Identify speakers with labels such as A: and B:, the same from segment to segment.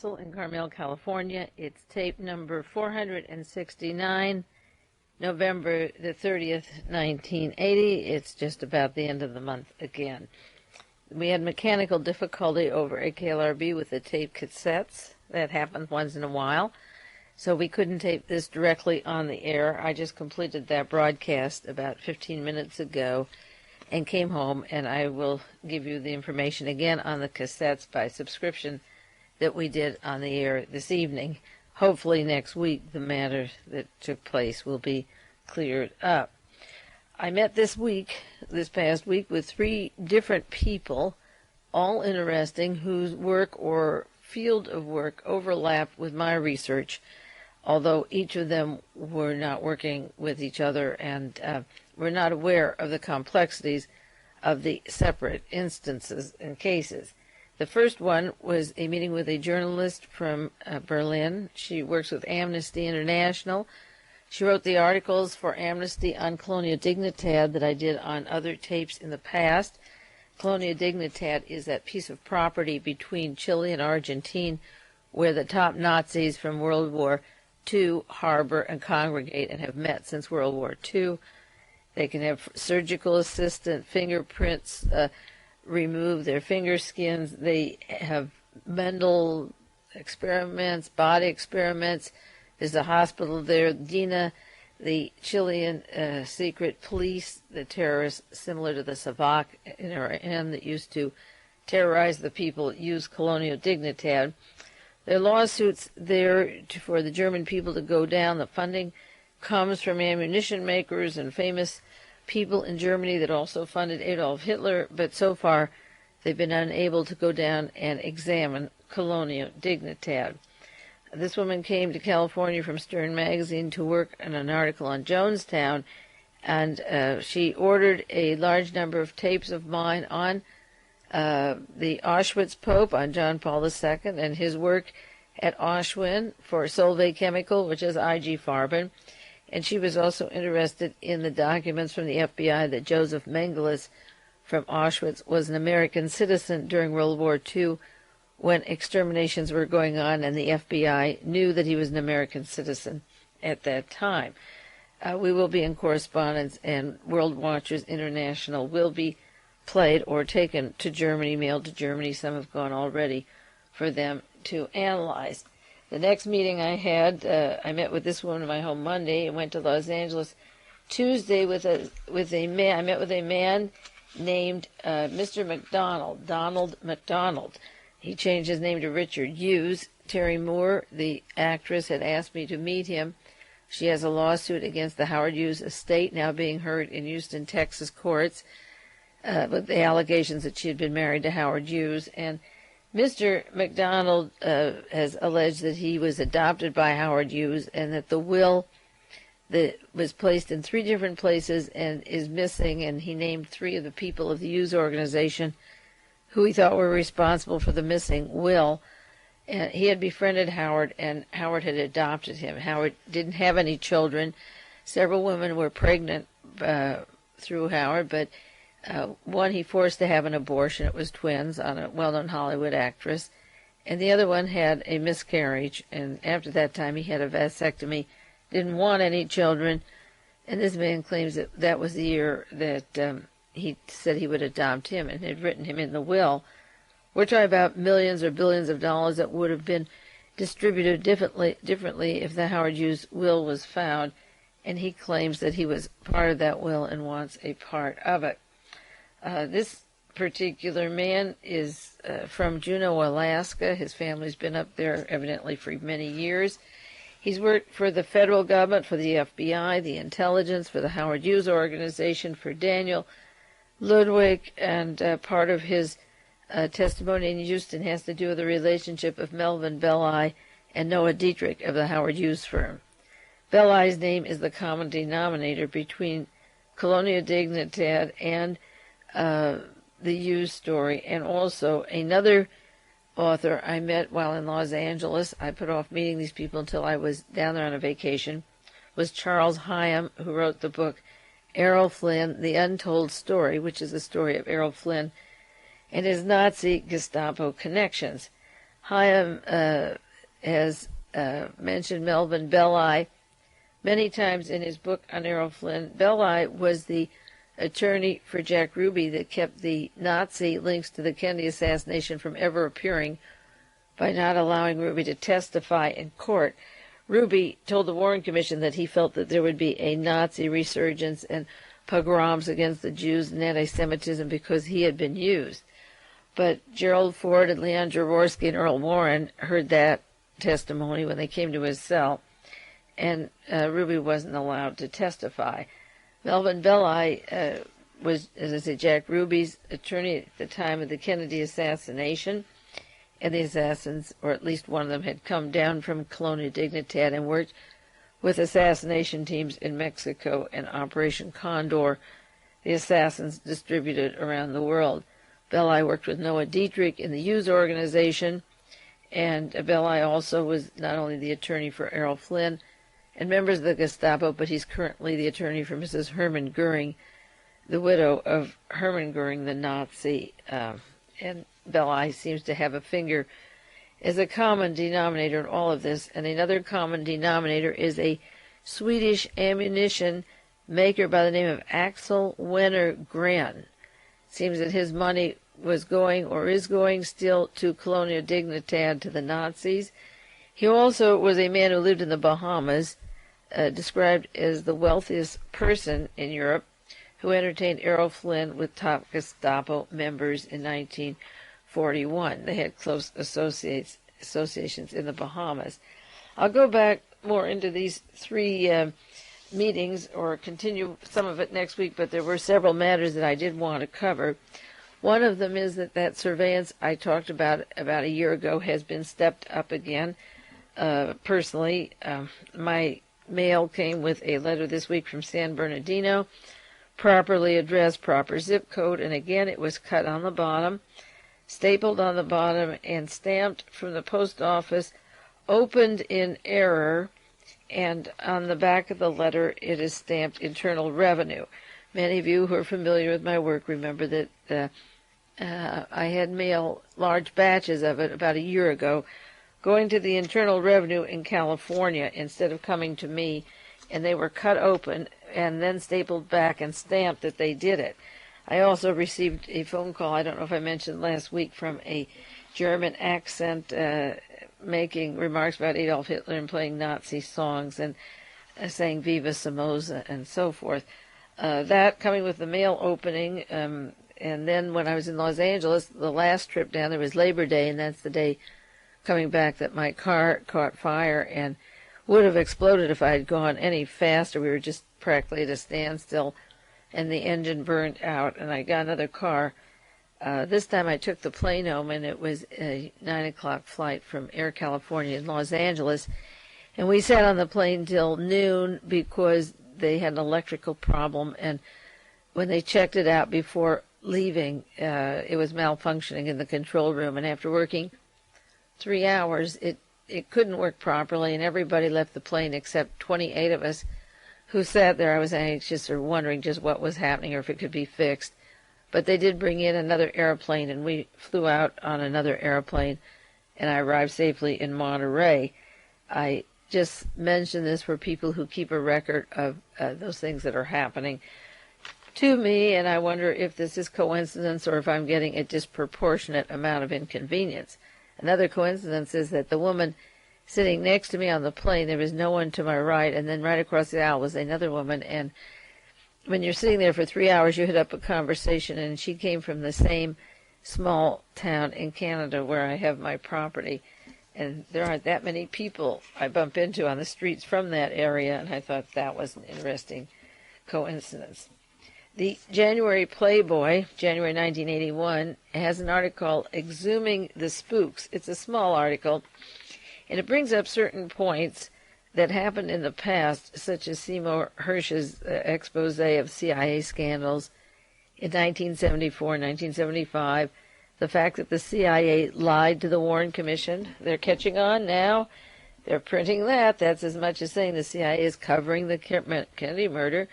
A: In Carmel, California. It's tape number 469, November the 30th, 1980. It's just about the end of the month again. We had mechanical difficulty over KLRB with the tape cassettes. That happens once in a while. So we couldn't tape this directly on the air. I just completed that broadcast about 15 minutes ago and came home, and I will give you the information again on the cassettes by subscription that we did on the air this evening. Hopefully next week the matter that took place will be cleared up. I met this past week, with 3 different people, all interesting, whose work or field of work overlapped with my research, although each of them were not working with each other and were not aware of the complexities of the separate instances and cases. The first one was a meeting with a journalist from Berlin. She works with Amnesty International. She wrote the articles for Amnesty on Colonial Dignidad that I did on other tapes in the past. Colonial Dignidad is that piece of property between Chile and Argentina where the top Nazis from World War II harbor and congregate and have met since World War II. They can have surgical assistant, fingerprints, remove their finger skins. They have mental experiments, body experiments. There's a hospital there. DINA, the Chilean secret police, the terrorists similar to the SAVAK in Iran that used to terrorize the people, use Colonial Dignidad. There are lawsuits there for the German people to go down. The funding comes from ammunition makers and famous people in Germany that also funded Adolf Hitler, but so far they've been unable to go down and examine Colonial Dignidad. This woman came to California from Stern Magazine to work on an article on Jonestown, and she ordered a large number of tapes of mine on the Auschwitz Pope, on John Paul II, and his work at Auschwitz for Solvay Chemical, which is IG Farben. And she was also interested in the documents from the FBI that Joseph Mengele from Auschwitz was an American citizen during World War II when exterminations were going on, and the FBI knew that he was an American citizen at that time. We will be in correspondence, and World Watchers International will be played or taken to Germany, mailed to Germany. Some have gone already for them to analyze. The next meeting I had, I met with this woman in my home Monday and went to Los Angeles Tuesday with a man. I met with a man named Mr. McDonald, Donald McDonald. He changed his name to Richard Hughes. Terry Moore, the actress, had asked me to meet him. She has a lawsuit against the Howard Hughes estate now being heard in Houston, Texas courts with the allegations that she had been married to Howard Hughes. And Mr. McDonald has alleged that he was adopted by Howard Hughes and that the will that was placed in 3 different places and is missing, and he named 3 of the people of the Hughes organization who he thought were responsible for the missing will. And he had befriended Howard, and Howard had adopted him. Howard didn't have any children. Several women were pregnant through Howard, but one he forced to have an abortion. It was twins on a well-known Hollywood actress. And the other one had a miscarriage, and after that time he had a vasectomy, didn't want any children. And this man claims that that was the year that he said he would adopt him and had written him in the will. We're talking about millions or billions of dollars that would have been distributed differently if the Howard Hughes will was found, and he claims that he was part of that will and wants a part of it. This particular man is from Juneau, Alaska. His family's been up there evidently for many years. He's worked for the federal government, for the FBI, the intelligence, for the Howard Hughes organization, for Daniel Ludwig, and part of his testimony in Houston has to do with the relationship of Melvin Belli and Noah Dietrich of the Howard Hughes firm. Belli's name is the common denominator between Colonial Dignidad and the Hughes story, and also another author I met while in Los Angeles. I put off meeting these people until I was down there on a vacation, was Charles Hyam, who wrote the book Errol Flynn, The Untold Story, which is the story of Errol Flynn and his Nazi Gestapo connections. Chaim has mentioned Melvin Belli many times in his book on Errol Flynn. Belli was the attorney for Jack Ruby that kept the Nazi links to the Kennedy assassination from ever appearing by not allowing Ruby to testify in court. Ruby told the Warren Commission that he felt that there would be a Nazi resurgence and pogroms against the Jews and anti-Semitism because he had been used. But Gerald Ford and Leon Jaworski and Earl Warren heard that testimony when they came to his cell, and Ruby wasn't allowed to testify. Melvin Belli was, as I say, Jack Ruby's attorney at the time of the Kennedy assassination, and the assassins, or at least one of them, had come down from Colonia Dignidad and worked with assassination teams in Mexico and Operation Condor, the assassins distributed around the world. Belli worked with Noah Dietrich in the Hughes organization, and Belli also was not only the attorney for Errol Flynn and members of the Gestapo, but he's currently the attorney for Mrs. Hermann Goering, the widow of Hermann Goering, the Nazi. And Belli seems to have a finger as a common denominator in all of this. And another common denominator is a Swedish ammunition maker by the name of Axel Wenner-Gren. Seems that his money was going, or is going still, to Colonia Dignidad, to the Nazis. He also was a man who lived in the Bahamas, described as the wealthiest person in Europe, who entertained Errol Flynn with top Gestapo members in 1941. They had close associations in the Bahamas. I'll go back more into these three meetings, or continue some of it next week, but there were several matters that I did want to cover. One of them is that surveillance I talked about a year ago has been stepped up again. Personally, my mail came with a letter this week from San Bernardino, properly addressed, proper zip code, and again it was cut on the bottom, stapled on the bottom, and stamped from the post office, opened in error, and on the back of the letter it is stamped Internal Revenue. Many of you who are familiar with my work remember that I had mail, large batches of it, about a year ago, going to the Internal Revenue in California instead of coming to me, and they were cut open and then stapled back and stamped that they did it. I also received a phone call, I don't know if I mentioned last week, from a German accent making remarks about Adolf Hitler and playing Nazi songs and saying Viva Somoza and so forth. That coming with the mail opening, and then when I was in Los Angeles, the last trip down there was Labor Day, and that's the day coming back that my car caught fire and would have exploded if I had gone any faster. We were just practically at a standstill, and the engine burned out, and I got another car. This time I took the plane home, and it was a 9 o'clock flight from Air California in Los Angeles, and we sat on the plane till noon because they had an electrical problem, and when they checked it out before leaving, it was malfunctioning in the control room, and after working 3 hours, it couldn't work properly, and everybody left the plane except 28 of us who sat there. I was anxious or wondering just what was happening or if it could be fixed. But they did bring in another airplane, and we flew out on another airplane, and I arrived safely in Monterey. I just mention this for people who keep a record of those things that are happening to me, and I wonder if this is coincidence or if I'm getting a disproportionate amount of inconvenience. Another coincidence is that the woman sitting next to me on the plane, there was no one to my right, and then right across the aisle was another woman, and when you're sitting there for 3 hours, you hit up a conversation, and she came from the same small town in Canada where I have my property, and there aren't that many people I bump into on the streets from that area, and I thought that was an interesting coincidence. The January Playboy, January 1981, has an article called Exhuming the Spooks. It's a small article, and it brings up certain points that happened in the past, such as Seymour Hersh's expose of CIA scandals in 1974, 1975, the fact that the CIA lied to the Warren Commission. They're catching on now. They're printing that. That's as much as saying the CIA is covering the Kennedy murder.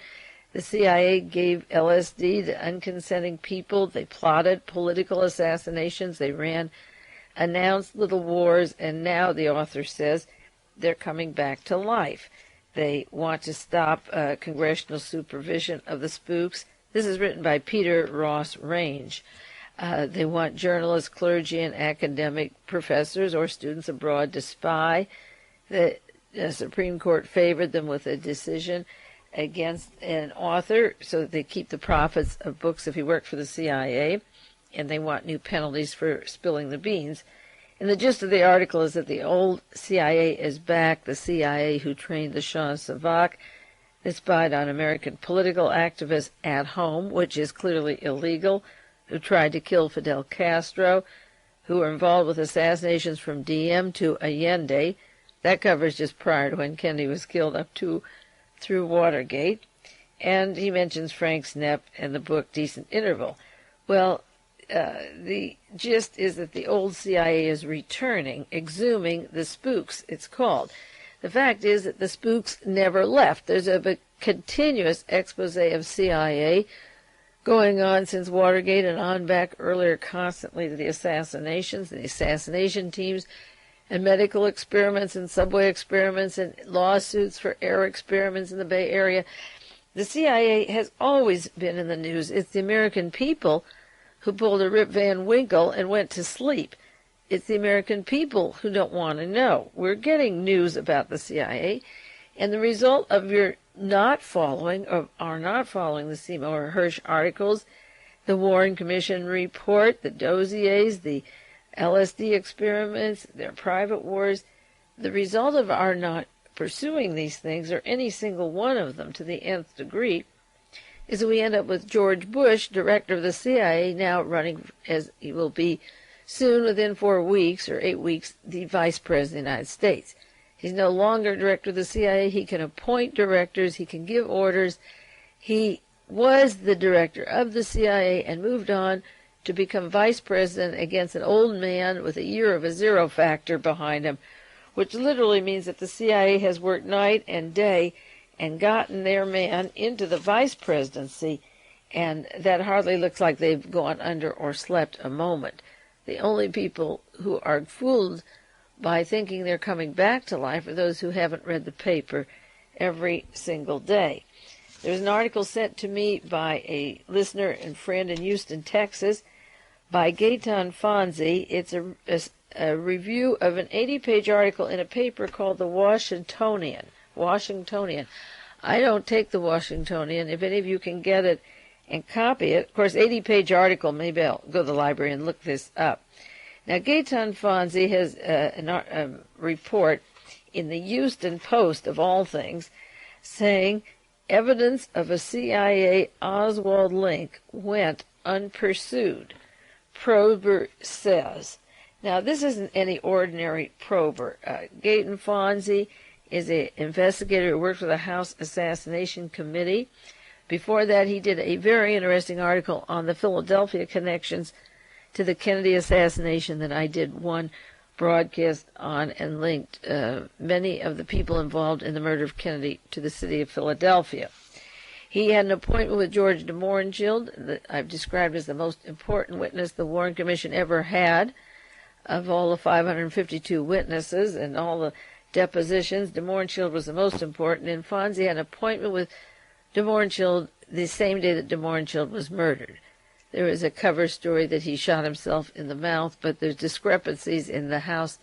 A: The CIA gave LSD to unconsenting people. They plotted political assassinations. They ran announced little wars, and now the author says they're coming back to life. They want to stop congressional supervision of the spooks. This is written by Peter Ross Range. They want journalists, clergy, and academic professors or students abroad to spy. The Supreme Court favored them with a decision against an author so that they keep the profits of books if he worked for the CIA, and they want new penalties for spilling the beans. And the gist of the article is that the old CIA is back, the CIA who trained the Shah Savak, that spied on American political activists at home, which is clearly illegal, who tried to kill Fidel Castro, who were involved with assassinations from Diem to Allende. That covers just prior to when Kennedy was killed up to through Watergate. And he mentions Frank Snepp and the book Decent Interval. Well, the gist is that the old CIA is returning, exhuming the spooks, it's called. The fact is that the spooks never left. There's a continuous expose of CIA going on since Watergate and on back earlier constantly to the assassinations, the assassination teams, and medical experiments and subway experiments and lawsuits for air experiments in the Bay Area. The CIA has always been in the news. It's the American people who pulled a Rip Van Winkle and went to sleep. It's the American people who don't want to know. We're getting news about the CIA, and the result of your not following or are not following the Seymour Hersh articles, the Warren Commission report, the dossiers, the LSD experiments, their private wars, the result of our not pursuing these things, or any single one of them to the nth degree, is that we end up with George Bush, director of the CIA, now running, as he will be soon, within 4 weeks or 8 weeks, the vice president of the United States. He's no longer director of the CIA. He can appoint directors. He can give orders. He was the director of the CIA and moved on to become vice president against an old man with a year of a zero factor behind him, which literally means that the CIA has worked night and day and gotten their man into the vice presidency, and that hardly looks like they've gone under or slept a moment. The only people who are fooled by thinking they're coming back to life are those who haven't read the paper every single day. There's an article sent to me by a listener and friend in Houston, Texas, by Gaetan Fonzi. It's a review of an 80-page article in a paper called The Washingtonian. I don't take the Washingtonian. If any of you can get it and copy it, of course, 80-page article, maybe I'll go to the library and look this up. Now, Gaetan Fonzi has a report in the Houston Post, of all things, saying evidence of a CIA-Oswald link went unpursued, prober says. Now, this isn't any ordinary prober. Gaetan Fonzi is an investigator who worked for the House Assassination Committee. Before that, he did a very interesting article on the Philadelphia connections to the Kennedy assassination that I did one broadcast on and linked many of the people involved in the murder of Kennedy to the city of Philadelphia. He had an appointment with George DeMohrenschildt, that I've described as the most important witness the Warren Commission ever had. Of all the 552 witnesses and all the depositions, DeMohrenschildt was the most important, and Fonzi had an appointment with DeMohrenschildt the same day that DeMohrenschildt was murdered. There is a cover story that he shot himself in the mouth, but there's discrepancies in the House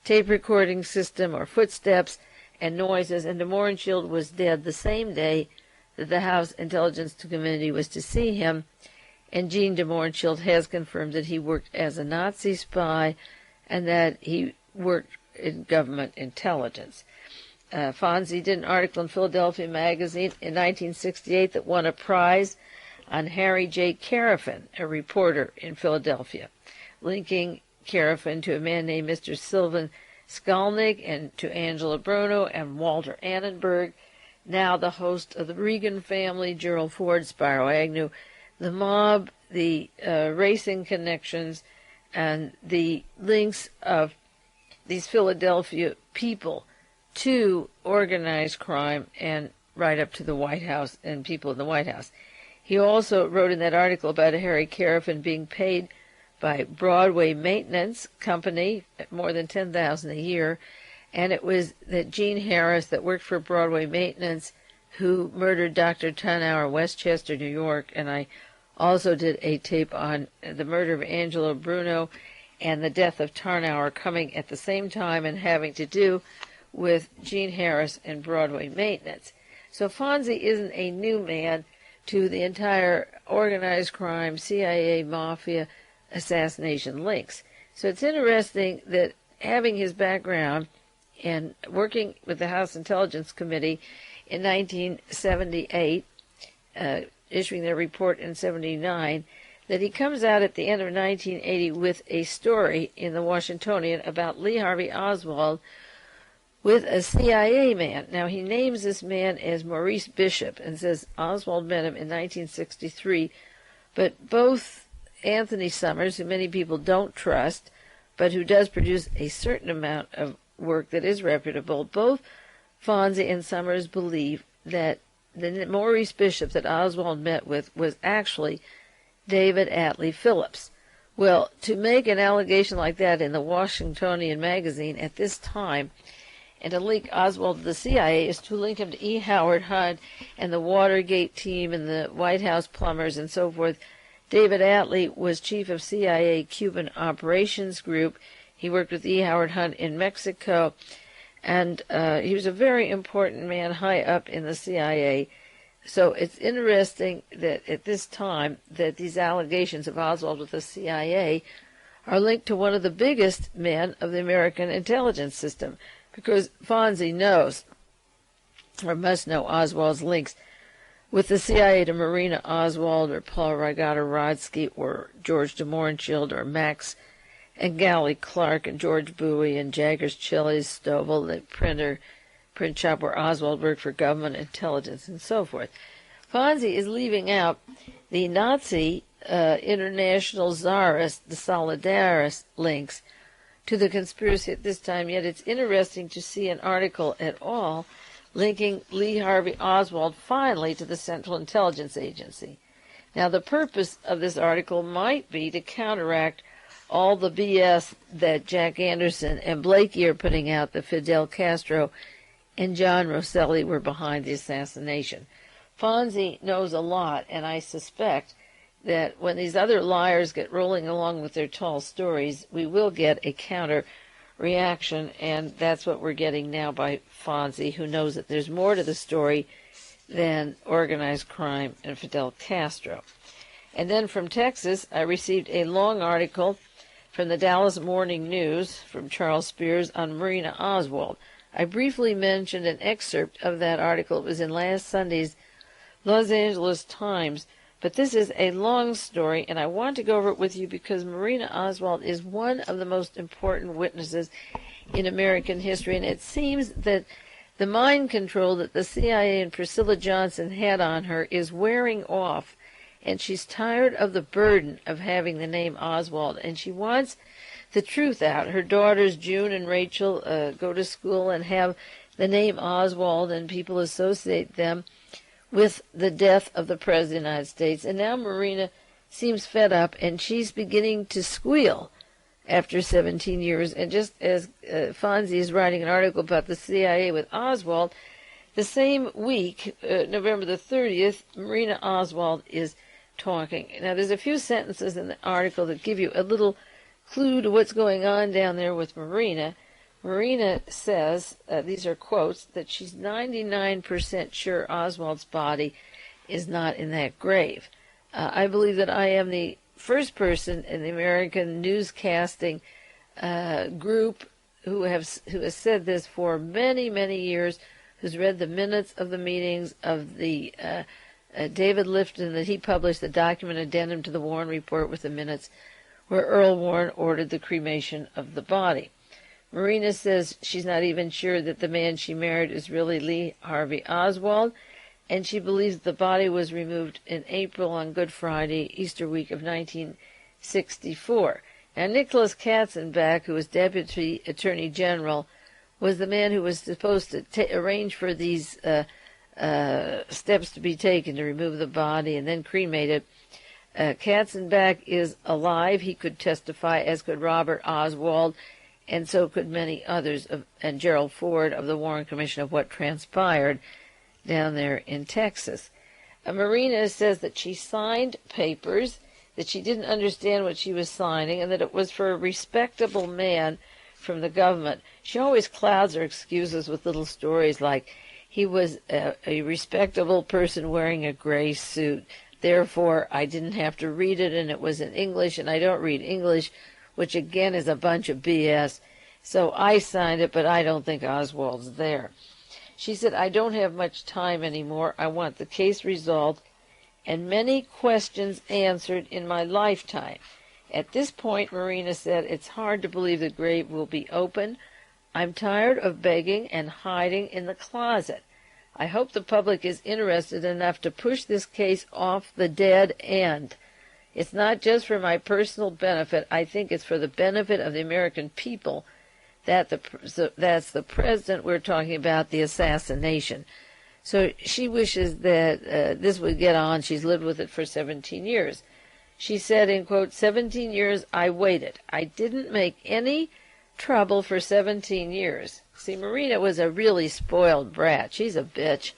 A: tape recording system or footsteps and noises, and DeMohrenschildt was dead the same day that the House Intelligence Committee was to see him, and Gene DeMohrenschildt has confirmed that he worked as a Nazi spy and that he worked in government intelligence. Fonzi did an article in Philadelphia Magazine in 1968 that won a prize on Harry J. Carafin, a reporter in Philadelphia, linking Carafin to a man named Mr. Sylvan Skolnick and to Angela Bruno and Walter Annenberg, now the host of the Reagan family, Gerald Ford, Spiro Agnew, the mob, the racing connections, and the links of these Philadelphia people to organized crime and right up to the White House and people in the White House. He also wrote in that article about Harry Carafin being paid by Broadway Maintenance Company, more than $10,000 a year, and it was that Gene Harris that worked for Broadway Maintenance who murdered Dr. Tannauer in Westchester, New York, and I also did a tape on the murder of Angelo Bruno and the death of Tannauer coming at the same time and having to do with Gene Harris and Broadway Maintenance. So Fonzie isn't a new man to the entire organized crime, CIA, mafia, assassination links. So it's interesting that having his background and working with the House Intelligence Committee in 1978, issuing their report in 79, that he comes out at the end of 1980 with a story in the Washingtonian about Lee Harvey Oswald with a CIA man. Now, he names this man as Maurice Bishop and says Oswald met him in 1963, but both Anthony Summers, who many people don't trust, but who does produce a certain amount of work that is reputable, both Fonzie and Summers believe that the Maurice Bishop that Oswald met with was actually David Atlee Phillips. Well, to make an allegation like that in the Washingtonian magazine at this time and to link Oswald to the CIA is to link him to E. Howard Hunt and the Watergate team and the White House plumbers and so forth. David Atlee was chief of CIA Cuban Operations Group. He worked with E. Howard Hunt in Mexico, and he was a very important man high up in the CIA. So it's interesting that at this time that these allegations of Oswald with the CIA are linked to one of the biggest men of the American intelligence system, because Fonzie knows, or must know, Oswald's links with the CIA to Marina Oswald or Paul Rygata-Rodsky or George DeMohrenschildt or Max and Gally Clark and George Bowie and Jaggers Chili's Stovall, the print shop where Oswald worked for government intelligence and so forth. Fonzie is leaving out the Nazi international czarist, the Solidarist links to the conspiracy at this time, yet it's interesting to see an article at all linking Lee Harvey Oswald finally to the Central Intelligence Agency. Now, the purpose of this article might be to counteract all the BS that Jack Anderson and Blakey are putting out that Fidel Castro and John Rosselli were behind the assassination. Fonzie knows a lot, and I suspect that when these other liars get rolling along with their tall stories, we will get a counter reaction, and that's what we're getting now by Fonzie, who knows that there's more to the story than organized crime and Fidel Castro. And then from Texas, I received a long article from the Dallas Morning News from Charles Spears on Marina Oswald. I briefly mentioned an excerpt of that article. It was in last Sunday's Los Angeles Times, but this is a long story, and I want to go over it with you because Marina Oswald is one of the most important witnesses in American history, and it seems that the mind control that the CIA and Priscilla Johnson had on her is wearing off, and she's tired of the burden of having the name Oswald, and she wants the truth out. Her daughters, June and Rachel, go to school and have the name Oswald, and people associate them with the death of the President of the United States. And now Marina seems fed up, and she's beginning to squeal after 17 years. And just as Fonzie is writing an article about the CIA with Oswald, the same week, November the 30th, Marina Oswald is talking. Now, there's a few sentences in the article that give you a little clue to what's going on down there with Marina. Marina says, these are quotes, that she's 99% sure Oswald's body is not in that grave. I believe that I am the first person in the American newscasting group who has said this for many, many years, who's read the minutes of the meetings of the David Lifton that he published, the document addendum to the Warren Report with the minutes where Earl Warren ordered the cremation of the body. Marina says she's not even sure that the man she married is really Lee Harvey Oswald, and she believes the body was removed in April on Good Friday, Easter week of 1964. Now, Nicholas Katzenbach, who was Deputy Attorney General, was the man who was supposed to arrange for these steps to be taken to remove the body and then cremate it. Katzenbach is alive. He could testify, as could Robert Oswald, and so could many others, and Gerald Ford of the Warren Commission, of what transpired down there in Texas. Marina says that she signed papers, that she didn't understand what she was signing, and that it was for a respectable man from the government. She always clouds her excuses with little stories like, he was a respectable person wearing a gray suit, therefore I didn't have to read it, and it was in English, and I don't read English, which again is a bunch of BS. So I signed it, but I don't think Oswald's there. She said, I don't have much time anymore. I want the case resolved and many questions answered in my lifetime. At this point, Marina said, it's hard to believe the grave will be open. I'm tired of begging and hiding in the closet. I hope the public is interested enough to push this case off the dead end. It's not just for my personal benefit. I think it's for the benefit of the American people. That's the president we're talking about, the assassination. So she wishes that this would get on. She's lived with it for 17 years. She said, in quote, 17 years I waited. I didn't make any trouble for 17 years. See, Marina was a really spoiled brat. She's a bitch.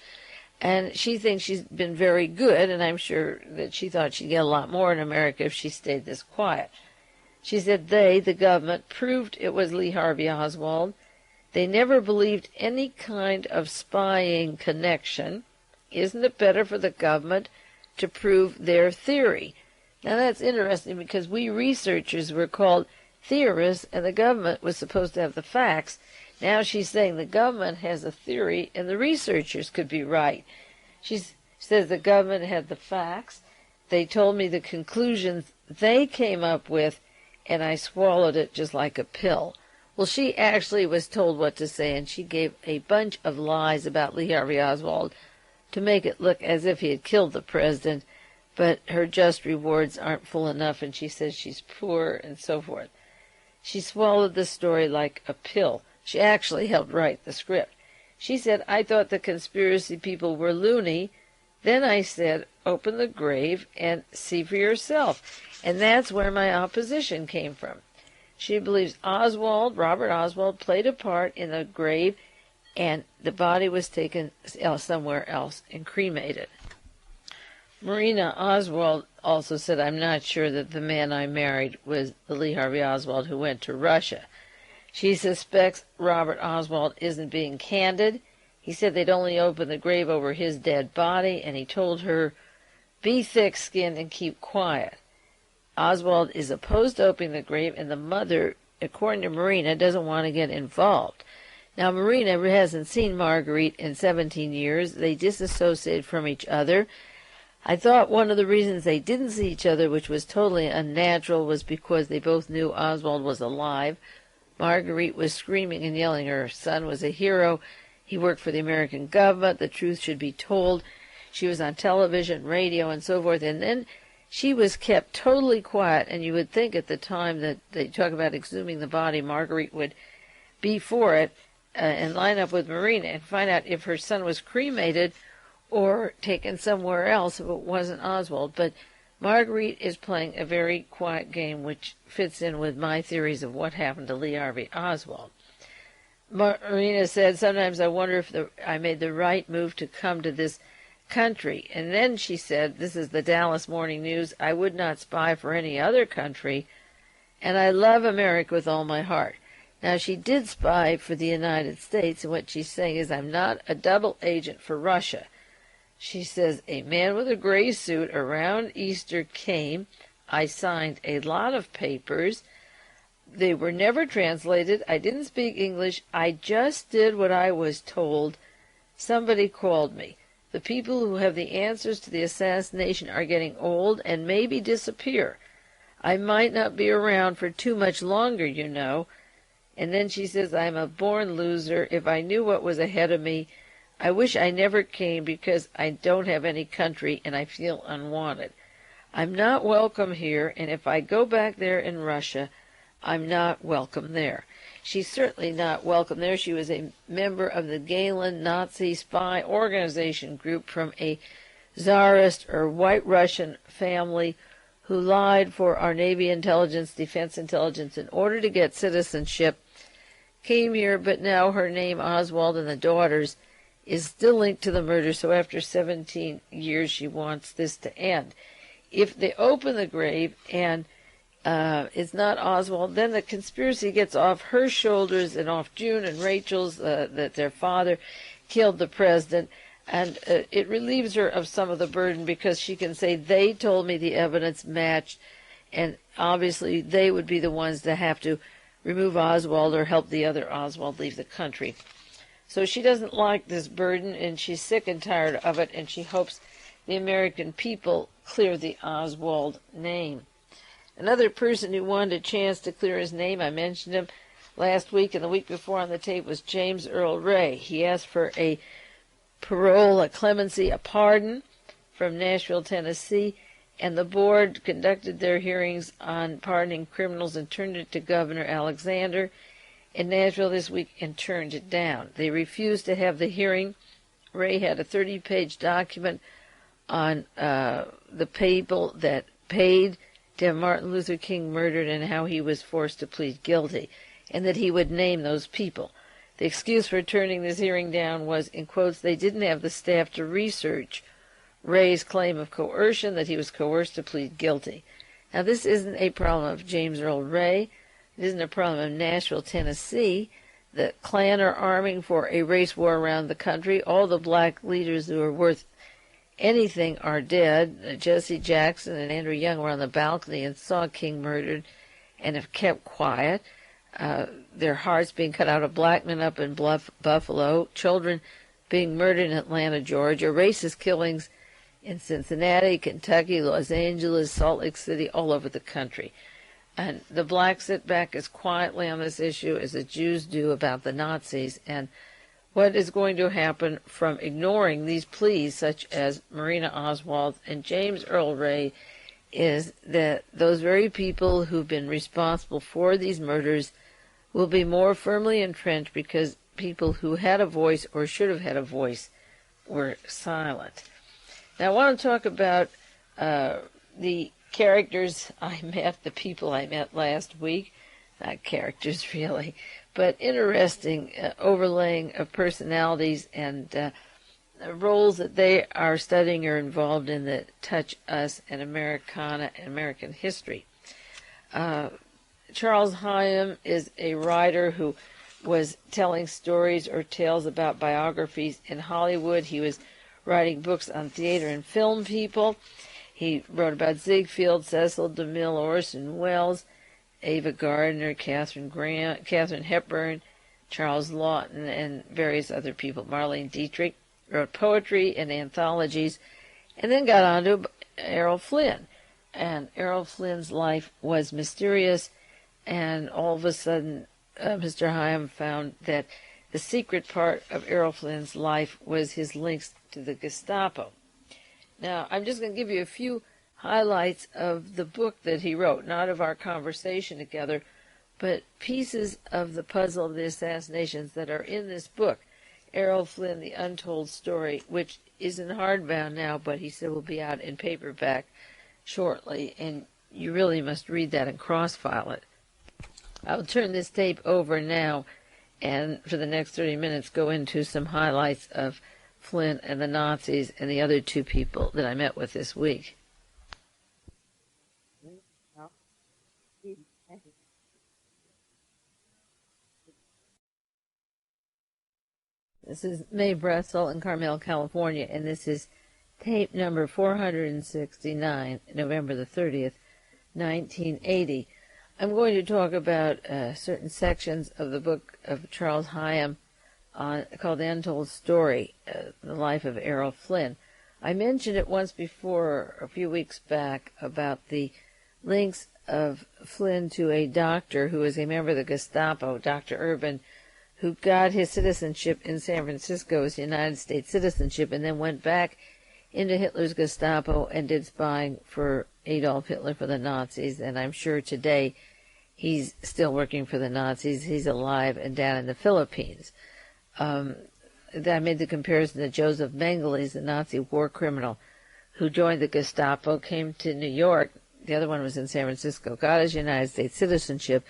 A: And she thinks she's been very good, and I'm sure that she thought she'd get a lot more in America if she stayed this quiet. She said the government, proved it was Lee Harvey Oswald. They never believed any kind of spying connection. Isn't it better for the government to prove their theory? Now that's interesting because we researchers were called theorists and the government was supposed to have the facts. Now she's saying the government has a theory and the researchers could be right. She says the government had the facts. They told me the conclusions they came up with and I swallowed it just like a pill. Well, she actually was told what to say, and she gave a bunch of lies about Lee Harvey Oswald to make it look as if he had killed the president, but her just rewards aren't full enough, and she says she's poor and so forth. She swallowed the story like a pill. She actually helped write the script. She said, I thought the conspiracy people were loony. Then I said, open the grave and see for yourself. And that's where my opposition came from. She believes Robert Oswald, played a part in the grave, and the body was taken somewhere else and cremated. Marina Oswald also said, I'm not sure that the man I married was the Lee Harvey Oswald who went to Russia. She suspects Robert Oswald isn't being candid. He said they'd only open the grave over his dead body, and he told her, be thick-skinned and keep quiet. Oswald is opposed to opening the grave, and the mother, according to Marina, doesn't want to get involved. Now, Marina hasn't seen Marguerite in 17 years. They disassociated from each other. I thought one of the reasons they didn't see each other, which was totally unnatural, was because they both knew Oswald was alive. Marguerite was screaming and yelling her son was a hero. He worked for the American government. The truth should be told. She was on television, radio, and so forth, and then she was kept totally quiet, and you would think at the time that they talk about exhuming the body, Marguerite would be for it and line up with Marina and find out if her son was cremated or taken somewhere else if it wasn't Oswald. But Marguerite is playing a very quiet game, which fits in with my theories of what happened to Lee Harvey Oswald. Marina said, sometimes I wonder if I made the right move to come to this country. And then she said, this is the Dallas Morning News, I would not spy for any other country, and I love America with all my heart. Now, she did spy for the United States, and what she's saying is, I'm not a double agent for Russia. She says, a man with a gray suit around Easter came. I signed a lot of papers. They were never translated. I didn't speak English. I just did what I was told. Somebody called me. The people who have the answers to the assassination are getting old and maybe disappear. I might not be around for too much longer, you know. And then she says, I'm a born loser. If I knew what was ahead of me, I wish I never came because I don't have any country and I feel unwanted. I'm not welcome here, and if I go back there in Russia, I'm not welcome there. She's certainly not welcome there. She was a member of the Galen Nazi spy organization group from a Tsarist or White Russian family who lied for our Navy intelligence, defense intelligence in order to get citizenship, came here, but now her name, Oswald, and the daughters, is still linked to the murder, so after 17 years she wants this to end. If they open the grave and it's not Oswald, then the conspiracy gets off her shoulders and off June and Rachel's, that their father killed the president, and it relieves her of some of the burden because she can say, they told me the evidence matched, and obviously they would be the ones to have to remove Oswald or help the other Oswald leave the country. So she doesn't like this burden, and she's sick and tired of it, and she hopes the American people clear the Oswald name. Another person who wanted a chance to clear his name, I mentioned him last week and the week before on the tape, was James Earl Ray. He asked for a parole, a clemency, a pardon from Nashville, Tennessee, and the board conducted their hearings on pardoning criminals and turned it to Governor Alexander in Nashville this week and turned it down. They refused to have the hearing. Ray had a 30-page document on the people that paid to have Martin Luther King murdered and how he was forced to plead guilty, and that he would name those people. The excuse for turning this hearing down was, in quotes, they didn't have the staff to research Ray's claim of coercion, that he was coerced to plead guilty. Now, this isn't a problem of James Earl Ray. It isn't a problem of Nashville, Tennessee. The Klan are arming for a race war around the country. All the black leaders who are worth anything are dead. Jesse Jackson and Andrew Young were on the balcony and saw King murdered and have kept quiet. Their hearts being cut out of black men up in Buffalo, children being murdered in Atlanta, Georgia, racist killings in Cincinnati, Kentucky, Los Angeles, Salt Lake City, all over the country. And the blacks sit back as quietly on this issue as the Jews do about the Nazis. And what is going to happen from ignoring these pleas, such as Marina Oswald and James Earl Ray, is that those very people who've been responsible for these murders will be more firmly entrenched because people who had a voice or should have had a voice were silent. Now I want to talk about the characters I met, the people I met last week. Not characters really, but interesting overlaying of personalities and roles that they are studying or involved in that touch us and Americana and American history. Charles Hyam is a writer who was telling stories or tales about biographies in Hollywood. He was writing books on theater and film people. He wrote about Ziegfeld, Cecil DeMille, Orson Welles, Ava Gardner, Katharine Hepburn, Charles Lawton, and various other people. Marlene Dietrich wrote poetry and anthologies, and then got on to Errol Flynn. And Errol Flynn's life was mysterious, and all of a sudden Mr. Hyam found that the secret part of Errol Flynn's life was his links to the Gestapo. Now, I'm just going to give you a few highlights of the book that he wrote, not of our conversation together, but pieces of the puzzle of the assassinations that are in this book, Errol Flynn, The Untold Story, which is in hardbound now, but he said will be out in paperback shortly, and you really must read that and cross-file it. I'll turn this tape over now, and for the next 30 minutes go into some highlights of Flynn and the Nazis and the other two people that I met with this week. This is Mae Brussell in Carmel, California, and this is tape number 469, November the 30th, 1980. I'm going to talk about certain sections of the book of Charles Hyam called The Untold Story, The Life of Errol Flynn. I mentioned it once before, a few weeks back, about the links of Flynn to a doctor who was a member of the Gestapo, Dr. Urban, who got his citizenship in San Francisco, his United States citizenship, and then went back into Hitler's Gestapo and did spying for Adolf Hitler for the Nazis. And I'm sure today he's still working for the Nazis. He's alive and down in the Philippines. I made the comparison to Joseph Mengele, the Nazi war criminal who joined the Gestapo, came to New York, the other one was in San Francisco, got his United States citizenship,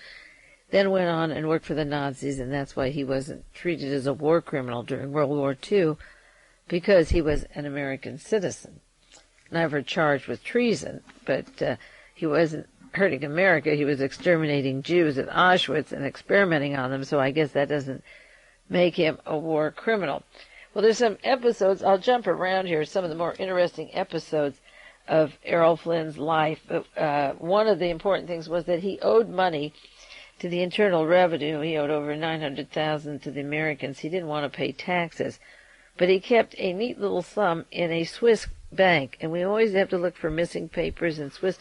A: then went on and worked for the Nazis, and that's why he wasn't treated as a war criminal during World War II, because he was an American citizen. Never charged with treason, but he wasn't hurting America. He was exterminating Jews at Auschwitz and experimenting on them, so I guess that doesn't make him a war criminal. Well, there's some episodes, I'll jump around here, some of the more interesting episodes of Errol Flynn's life. One of the important things was that he owed money to the Internal Revenue. He owed over $900,000 to the Americans. He didn't want to pay taxes, but he kept a neat little sum in a Swiss bank, and we always have to look for missing papers and Swiss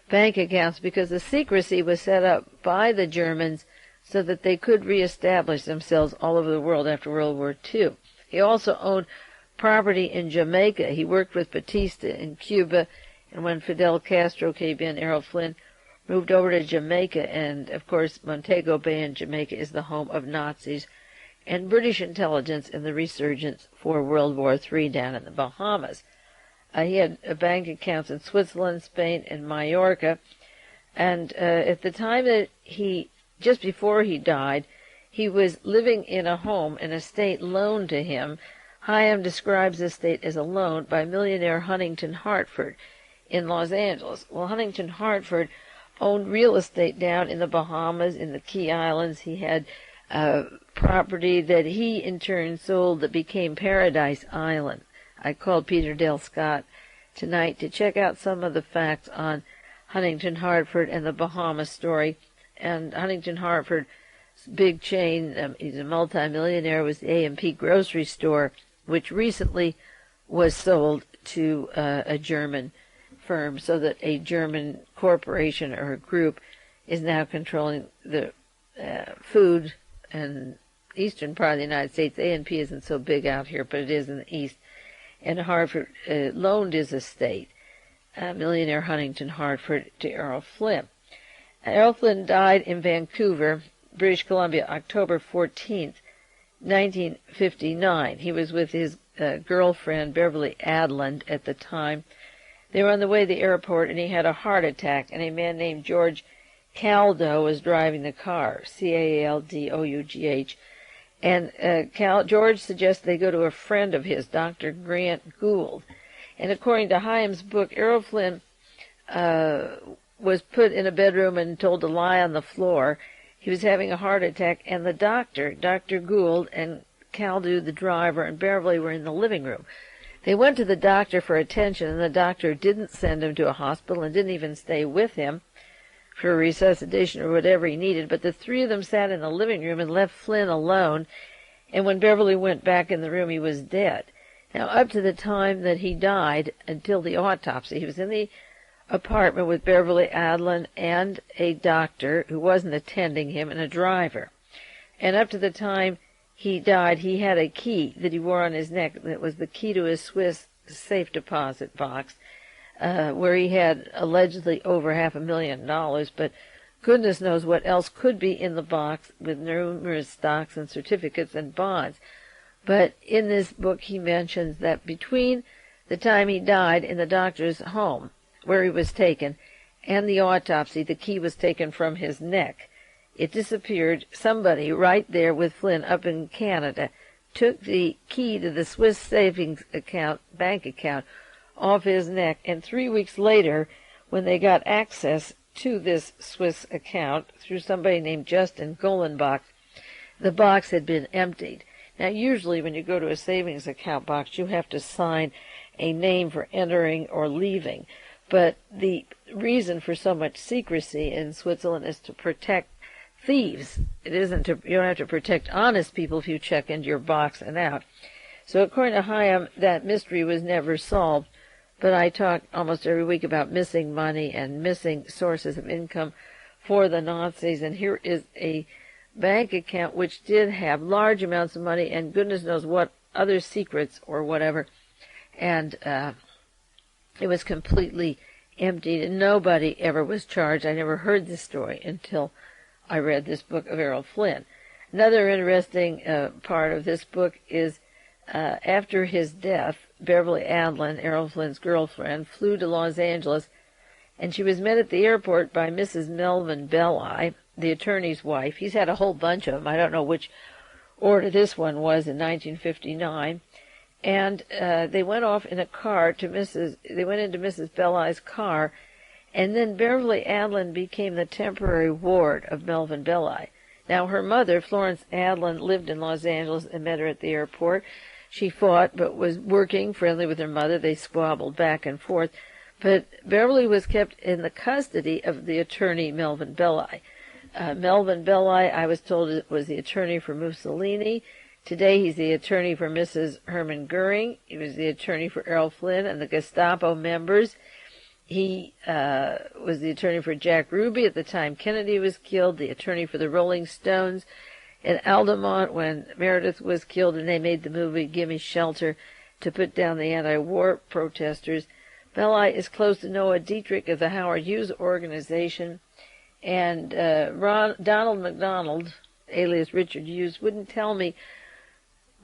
A: bank accounts because the secrecy was set up by the Germans so that they could reestablish themselves all over the world after World War II. He also owned property in Jamaica. He worked with Batista in Cuba, and when Fidel Castro came in, Errol Flynn moved over to Jamaica, and of course Montego Bay in Jamaica is the home of Nazis and British intelligence in the resurgence for World War III down in the Bahamas. He had bank accounts in Switzerland, Spain, and Mallorca, and at the time that just before he died, he was living in a home, an estate loaned to him. Hyam describes the estate as a loan by millionaire Huntington Hartford in Los Angeles. Well, Huntington Hartford owned real estate down in the Bahamas, in the Key Islands. He had property that he in turn sold that became Paradise Island. I called Peter Dale Scott tonight to check out some of the facts on Huntington Hartford and the Bahamas story. And Huntington Hartford's big chain, he's a multimillionaire, was the A&P grocery store, which recently was sold to a German firm, so that a German corporation or a group is now controlling the food and eastern part of the United States. A&P isn't so big out here, but it is in the east. And Hartford loaned his estate, millionaire Huntington Hartford, to Errol Flynn. Errol Flynn died in Vancouver, British Columbia, October 14th, 1959. He was with his girlfriend, Beverly Aadland, at the time. They were on the way to the airport, and he had a heart attack, and a man named George Caldo was driving the car, C-A-L-D-O-U-G-H. And George suggested they go to a friend of his, Dr. Grant Gould. And according to Hyam's book, Errol Flynn was put in a bedroom and told to lie on the floor. He was having a heart attack, and the doctor, Dr. Gould, and Caldo, the driver, and Beverly were in the living room. They went to the doctor for attention, and the doctor didn't send him to a hospital and didn't even stay with him for resuscitation or whatever he needed, but the three of them sat in the living room and left Flynn alone, and when Beverly went back in the room, he was dead. Now, up to the time that he died, until the autopsy, he was in the apartment with Beverly Aadland and a doctor who wasn't attending him and a driver. And up to the time he died, he had a key that he wore on his neck that was the key to his Swiss safe deposit box, where he had allegedly over $500,000, but goodness knows what else could be in the box, with numerous stocks and certificates and bonds. But in this book he mentions that between the time he died in the doctor's home, where he was taken, and the autopsy, the key was taken from his neck. It disappeared. Somebody right there with Flynn up in Canada took the key to the Swiss savings account, bank account, off his neck, and 3 weeks later, when they got access to this Swiss account through somebody named Justin Golenbach, the box had been emptied. Now, usually when you go to a savings account box, you have to sign a name for entering or leaving. But the reason for so much secrecy in Switzerland is to protect thieves. It isn't to, you don't have to protect honest people if you check into your box and out. So according to Hyam, that mystery was never solved. But I talk almost every week about missing money and missing sources of income for the Nazis. And here is a bank account which did have large amounts of money and goodness knows what other secrets or whatever. And it was completely emptied, and nobody ever was charged. I never heard this story until I read this book of Errol Flynn. Another interesting part of this book is after his death, Beverly Aadland, Errol Flynn's girlfriend, flew to Los Angeles and she was met at the airport by Mrs. Melvin Belli, the attorney's wife. He's had a whole bunch of them. I don't know which order this one was in 1959. And they went off in a car to they went into Mrs. Belli's car, and then Beverly Aadland became the temporary ward of Melvin Belli. Now, her mother, Florence Aadland, lived in Los Angeles and met her at the airport. She fought, but was working friendly with her mother. They squabbled back and forth. But Beverly was kept in the custody of the attorney, Melvin Belli. Melvin Belli, I was told, was the attorney for Mussolini. Today he's the attorney for Mrs. Hermann Goering. He was the attorney for Errol Flynn and the Gestapo members. He was the attorney for Jack Ruby at the time Kennedy was killed, the attorney for the Rolling Stones in Altamont when Meredith was killed, and they made the movie Gimme Shelter to put down the anti-war protesters. Belli is close to Noah Dietrich of the Howard Hughes organization, and Donald McDonald, alias Richard Hughes, wouldn't tell me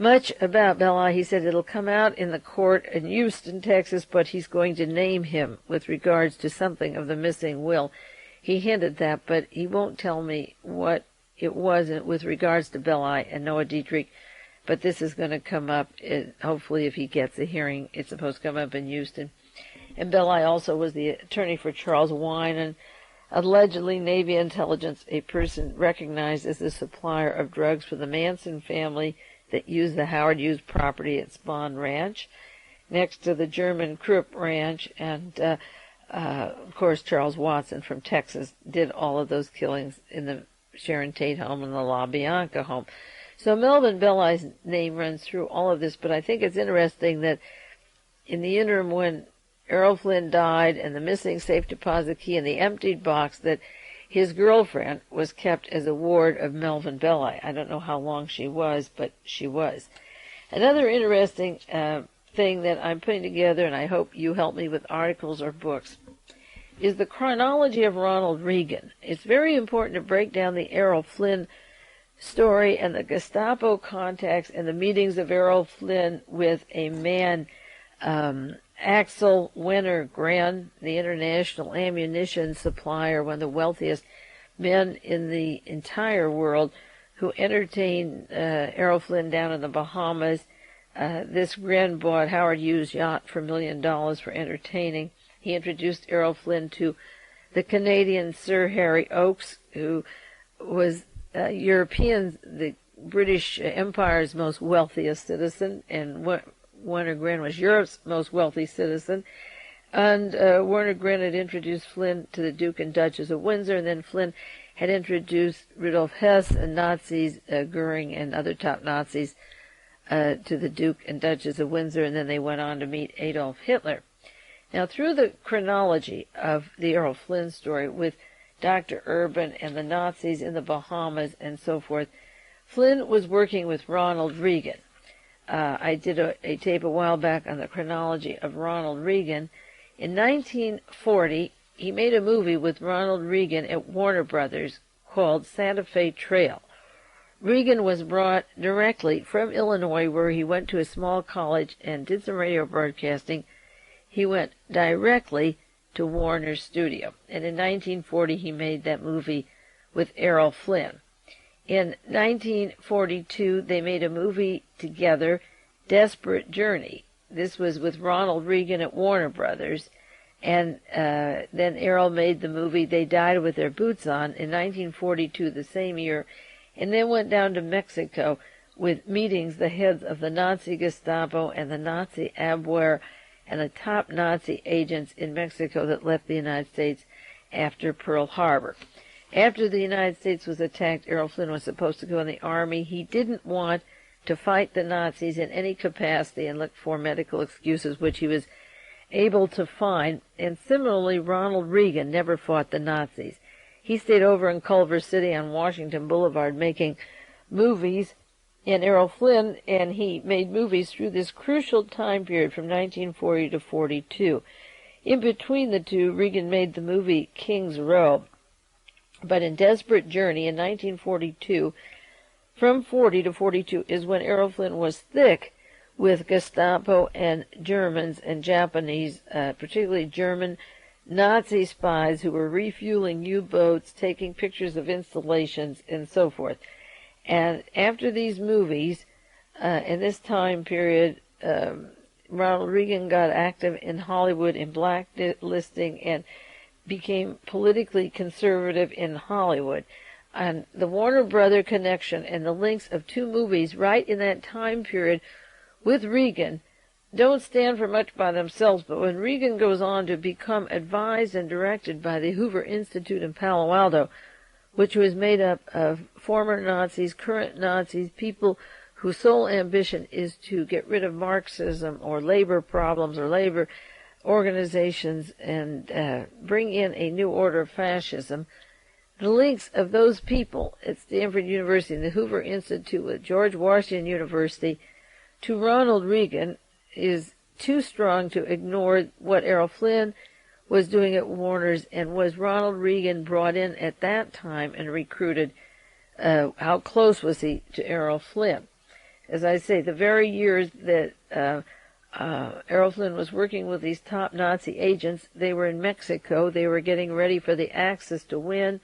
A: much about Belli. He said it'll come out in the court in Houston, Texas, but he's going to name him with regards to something of the missing will. He hinted that, but he won't tell me what it was with regards to Belli and Noah Dietrich. But this is going to come up, hopefully if he gets a hearing, it's supposed to come up in Houston. And Belli also was the attorney for Charles Winan, allegedly Navy intelligence, a person recognized as the supplier of drugs for the Manson family that used the Howard Hughes property at Spahn Ranch, next to the German Krupp Ranch, and of course Charles Watson from Texas did all of those killings in the Sharon Tate home and the La Bianca home. So Melvin Belli's name runs through all of this, but I think it's interesting that in the interim when Errol Flynn died and the missing safe deposit key and the emptied box, that his girlfriend was kept as a ward of Melvin Belli. I don't know how long she was, but she was. Another interesting thing that I'm putting together, and I hope you help me with articles or books, is the chronology of Ronald Reagan. It's very important to break down the Errol Flynn story and the Gestapo contacts and the meetings of Errol Flynn with a man, Axel Wenner-Gren, the international ammunition supplier, one of the wealthiest men in the entire world, who entertained Errol Flynn down in the Bahamas. This Gren bought Howard Hughes' yacht for $1 million for entertaining. He introduced Errol Flynn to the Canadian Sir Harry Oakes, who was the British Empire's most wealthiest citizen, and Werner-Gren was Europe's most wealthy citizen. And Werner-Gren had introduced Flynn to the Duke and Duchess of Windsor, and then Flynn had introduced Rudolf Hess and Nazis, Goering and other top Nazis, to the Duke and Duchess of Windsor, and then they went on to meet Adolf Hitler. Now, through the chronology of the Errol Flynn story with Dr. Urban and the Nazis in the Bahamas and so forth, Flynn was working with Ronald Reagan. I did a tape a while back on the chronology of Ronald Reagan. In 1940, he made a movie with Ronald Reagan at Warner Brothers called Santa Fe Trail. Reagan was brought directly from Illinois, where he went to a small college and did some radio broadcasting. He went directly to Warner's studio. And in 1940, he made that movie with Errol Flynn. In 1942, they made a movie together, Desperate Journey. This was with Ronald Reagan at Warner Brothers. And then Errol made the movie They Died with Their Boots On in 1942, the same year, and then went down to Mexico with meetings, the heads of the Nazi Gestapo and the Nazi Abwehr and the top Nazi agents in Mexico that left the United States after Pearl Harbor. After the United States was attacked, Errol Flynn was supposed to go in the Army. He didn't want to fight the Nazis in any capacity and look for medical excuses, which he was able to find. And similarly, Ronald Reagan never fought the Nazis. He stayed over in Culver City on Washington Boulevard making movies, and Errol Flynn, and he made movies through this crucial time period from 1940 to 42. In between the two, Reagan made the movie King's Row. But in Desperate Journey in 1942, from 40 to 42 is when Errol Flynn was thick with Gestapo and Germans and Japanese, particularly German Nazi spies who were refueling U-boats, taking pictures of installations, and so forth. And after these movies, in this time period, Ronald Reagan got active in Hollywood in blacklisting and became politically conservative in Hollywood. And the Warner Brother connection and the links of two movies right in that time period with Reagan don't stand for much by themselves, but when Reagan goes on to become advised and directed by the Hoover Institute in Palo Alto, which was made up of former Nazis, current Nazis, people whose sole ambition is to get rid of Marxism or labor problems or labor organizations and bring in a new order of fascism. The links of those people at Stanford University and the Hoover Institute with George Washington University to Ronald Reagan is too strong to ignore what Errol Flynn was doing at Warner's, and was Ronald Reagan brought in at that time and recruited. How close was he to Errol Flynn? As I say, the very years that Errol Flynn was working with these top Nazi agents, they were in Mexico. They were getting ready for the Axis to win.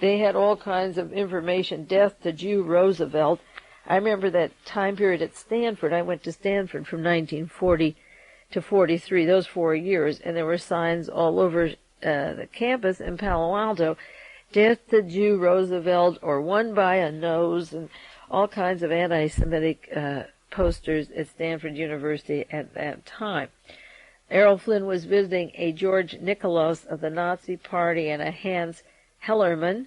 A: They had all kinds of information, death to Jew Roosevelt. I remember that time period at Stanford. I went to Stanford from 1940 to 43, those 4 years, and there were signs all over the campus in Palo Alto, death to Jew Roosevelt, or one by a nose, and all kinds of anti-Semitic posters at Stanford University at that time. Errol Flynn was visiting a George Nicholas of the Nazi Party and a Hans Hellermann,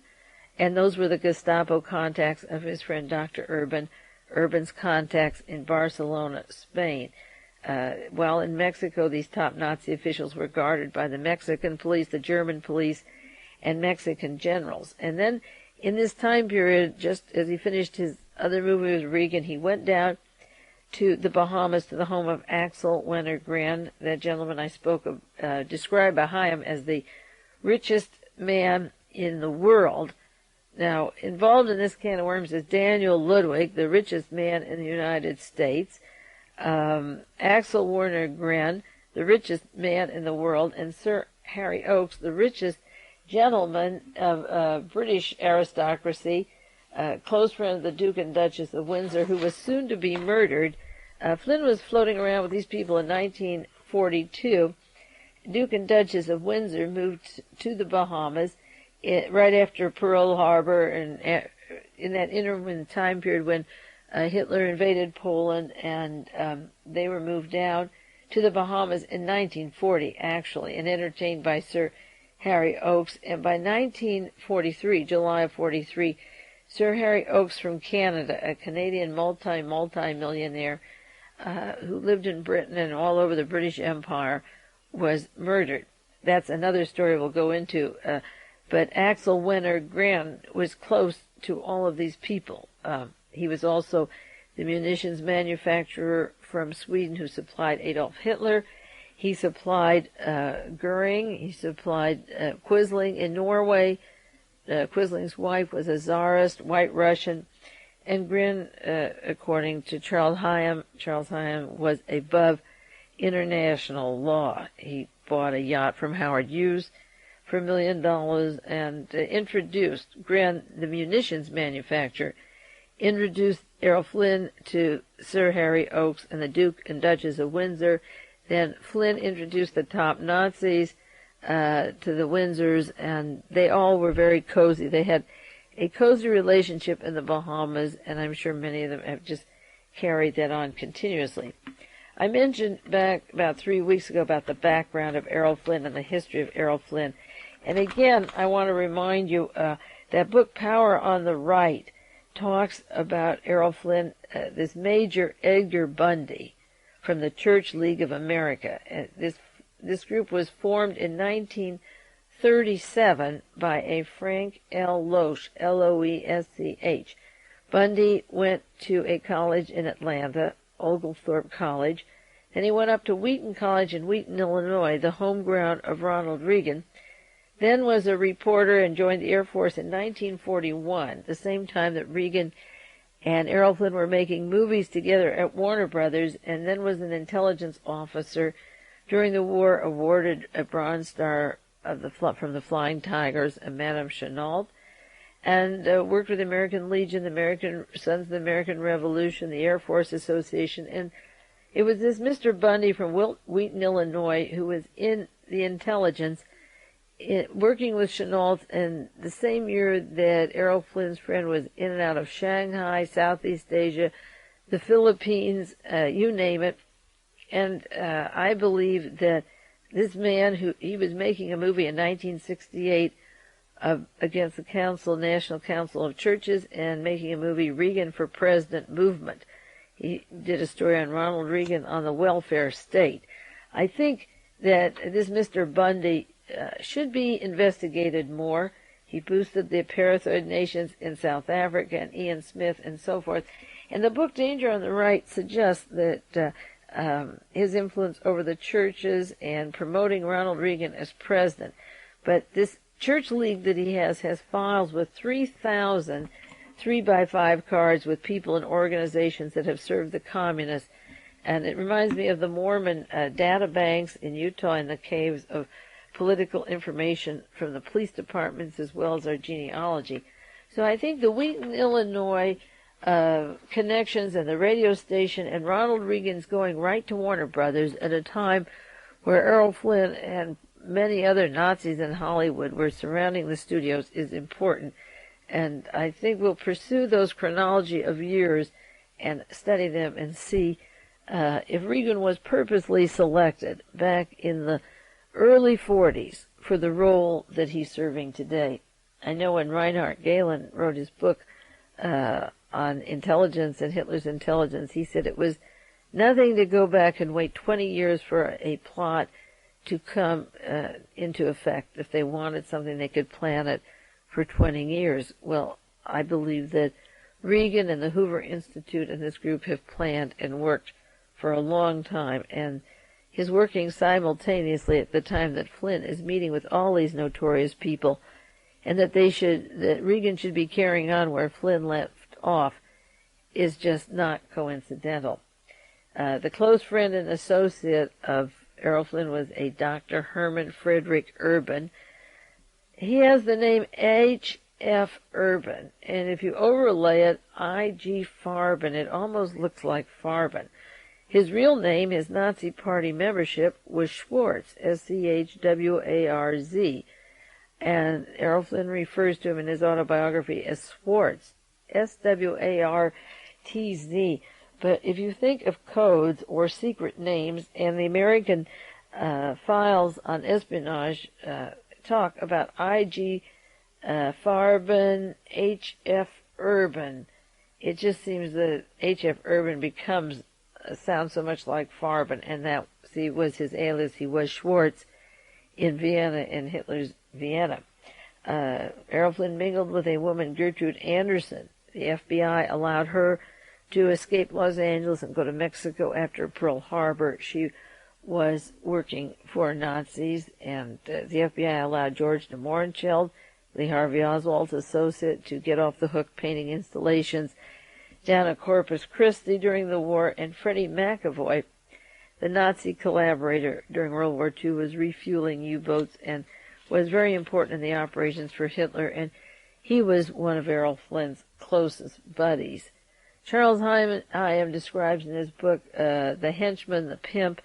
A: and those were the Gestapo contacts of his friend Dr. Urban. Urban's contacts in Barcelona, Spain. While in Mexico, these top Nazi officials were guarded by the Mexican police, the German police, and Mexican generals. And then, in this time period, just as he finished his other movie with Reagan, he went down to the Bahamas, to the home of Axel Wenner-Gren, that gentleman I spoke of, described by him as the richest man in the world. Now, involved in this can of worms is Daniel Ludwig, the richest man in the United States, Axel Werner-Gren, the richest man in the world, and Sir Harry Oakes, the richest gentleman of British aristocracy, close friend of the Duke and Duchess of Windsor, who was soon to be murdered. Flynn was floating around with these people in 1942. Duke and Duchess of Windsor moved to the Bahamas right after Pearl Harbor, and in that interim time period when Hitler invaded Poland, and they were moved down to the Bahamas in 1940, actually, and entertained by Sir Harry Oakes. And by 1943, July of 43, Sir Harry Oakes from Canada, a Canadian multi-millionaire who lived in Britain and all over the British Empire, was murdered. That's another story we'll go into. But Axel Wenner-Gren was close to all of these people. He was also the munitions manufacturer from Sweden who supplied Adolf Hitler. He supplied Goering. He supplied Quisling in Norway. Quisling's wife was a Tsarist, White Russian. And Gren, according to Charles Hyam, was above international law. He bought a yacht from Howard Hughes for $1 million and introduced Gren, the munitions manufacturer, introduced Errol Flynn to Sir Harry Oakes and the Duke and Duchess of Windsor. Then Flynn introduced the top Nazis to the Windsors, and they all were very cozy. They had a cozy relationship in the Bahamas, and I'm sure many of them have just carried that on continuously. I mentioned back about 3 weeks ago about the background of Errol Flynn and the history of Errol Flynn. And again, I want to remind you that book, Power on the Right, talks about Errol Flynn, this Major Edgar Bundy from the Church League of America. This group was formed in 1937 by a Frank L. Loesch, Loesch. Bundy went to a college in Atlanta, Oglethorpe College. Then he went up to Wheaton College in Wheaton, Illinois, the home ground of Ronald Reagan. Then was a reporter and joined the Air Force in 1941, the same time that Reagan and Errol Flynn were making movies together at Warner Brothers, and then was an intelligence officer during the war, awarded a Bronze Star from the Flying Tigers and Madame Chenault, and worked with the American Legion, the American Sons of the American Revolution, the Air Force Association, and it was this Mr. Bundy from Wheaton, Illinois, who was in the intelligence, working with Chenault, and the same year that Errol Flynn's friend was in and out of Shanghai, Southeast Asia, the Philippines, you name it. And I believe that this man, he was making a movie in 1968 against the National Council of Churches, and making a movie, Reagan for President Movement. He did a story on Ronald Reagan on the welfare state. I think that this Mr. Bundy should be investigated more. He boosted the apartheid nations in South Africa and Ian Smith and so forth. And the book Danger on the Right suggests that his influence over the churches and promoting Ronald Reagan as president. But this church league that he has files with 3,000 3x5 cards with people and organizations that have served the communists. And it reminds me of the Mormon data banks in Utah in the caves of political information from the police departments as well as our genealogy. So I think the Wheaton, Illinois connections and the radio station and Ronald Reagan's going right to Warner Brothers at a time where Errol Flynn and many other Nazis in Hollywood were surrounding the studios is important. And I think we'll pursue those chronology of years and study them and see if Reagan was purposely selected back in the early 40s for the role that he's serving today. I know when Reinhard Gehlen wrote his book on intelligence and Hitler's intelligence, he said it was nothing to go back and wait 20 years for a plot to come into effect. If they wanted something, they could plan it for 20 years. Well, I believe that Reagan and the Hoover Institute and this group have planned and worked for a long time, and is working simultaneously at the time that Flynn is meeting with all these notorious people, and that Reagan should be carrying on where Flynn left off is just not coincidental. The close friend and associate of Errol Flynn was a Dr. Herman Frederick Urban. He has the name H.F. Urban, and if you overlay it, I.G. Farben, it almost looks like Farben. His real name, his Nazi Party membership, was Schwarz, S-C-H-W-A-R-Z, and Errol Flynn refers to him in his autobiography as Schwarz, S-W-A-R-T-Z. But if you think of codes or secret names, and the American files on espionage talk about I.G. Farben, H.F. Urban, it just seems that H.F. Urban sounds so much like Farben, and that, was his alias. He was Schwarz in Vienna, in Hitler's Vienna. Errol Flynn mingled with a woman, Gertrude Anderson. The FBI allowed her to escape Los Angeles and go to Mexico after Pearl Harbor. She was working for Nazis, and the FBI allowed George DeMohrenschildt, Lee Harvey Oswald's associate, to get off the hook painting installations down at Corpus Christi during the war, and Freddie McAvoy, the Nazi collaborator during World War II, was refueling U-boats and was very important in the operations for Hitler, and he was one of Errol Flynn's closest buddies. Charles Hyam describes in his book, The Henchman, the Pimp,